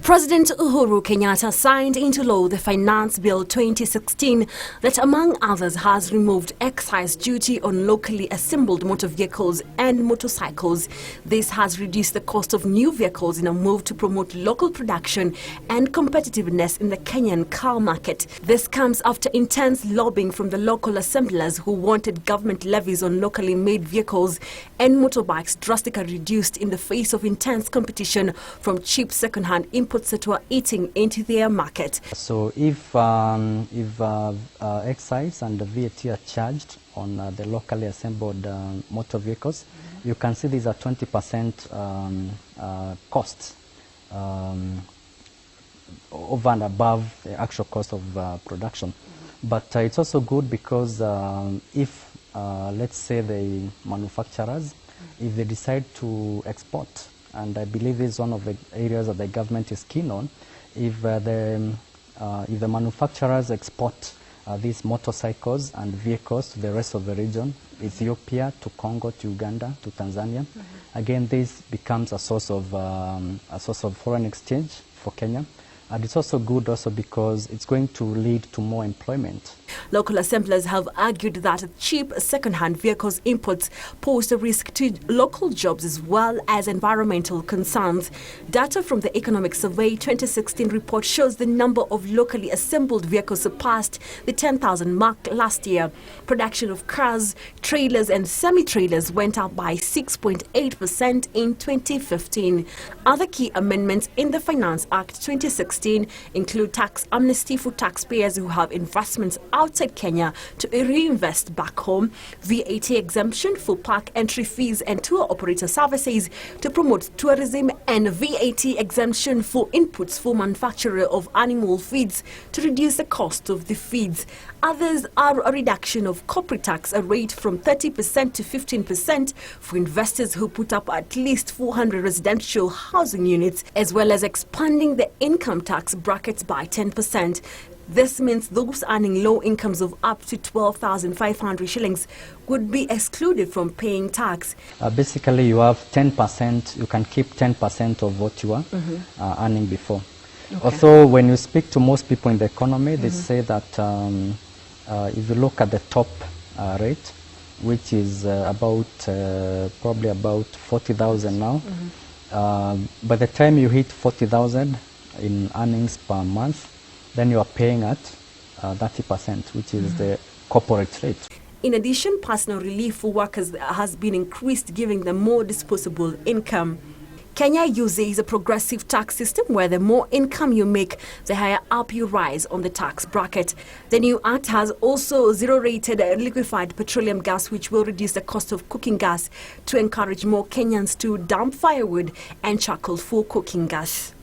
President Uhuru Kenyatta signed into law the Finance Bill 2016 that, among others, has removed excise duty on locally assembled motor vehicles and motorcycles. This has reduced the cost of new vehicles in a move to promote local production and competitiveness in the Kenyan car market. This comes after intense lobbying from the local assemblers who wanted government levies on locally made vehicles and motorbikes drastically reduced in the face of intense competition from cheap second-hand imports that were eating into their market. So if excise and the VAT are charged on the locally assembled motor vehicles, you can see these are 20% costs over and above the actual cost of production. But it's also good because if, let's say, the manufacturers, if they decide to export, and I believe this is one of the areas that the government is keen on, if the manufacturers export these motorcycles and vehicles to the rest of the region, Ethiopia, to Congo, to Uganda, to Tanzania, again, this becomes a source of foreign exchange for Kenya. And it's also good because it's going to lead to more employment. Local assemblers have argued that cheap second-hand vehicles imports pose a risk to local jobs as well as environmental concerns. Data from the Economic Survey 2016 report shows the number of locally assembled vehicles surpassed the 10,000 mark last year. Production of cars, trailers and semi-trailers went up by 6.8% in 2015. Other key amendments in the Finance Act 2016 include tax amnesty for taxpayers who have investments outside Kenya to reinvest back home, VAT exemption for park entry fees and tour operator services to promote tourism, and VAT exemption for inputs for manufacturer of animal feeds to reduce the cost of the feeds. Others are a reduction of corporate tax rate from 30% to 15% for investors who put up at least 400 residential housing units, as well as expanding the income tax brackets by 10%. This means those earning low incomes of up to 12,500 shillings would be excluded from paying tax. Basically, you have 10%, you can keep 10% of what you are earning before. Okay. Also, when you speak to most people in the economy, they say that if you look at the top rate, which is probably about 40,000 now, by the time you hit 40,000 in earnings per month, then you are paying at 30%, which is the corporate rate. In addition, personal relief for workers has been increased, giving them more disposable income. Kenya uses a progressive tax system where the more income you make, the higher up you rise on the tax bracket. The new act has also zero-rated liquefied petroleum gas, which will reduce the cost of cooking gas to encourage more Kenyans to dump firewood and charcoal for cooking gas.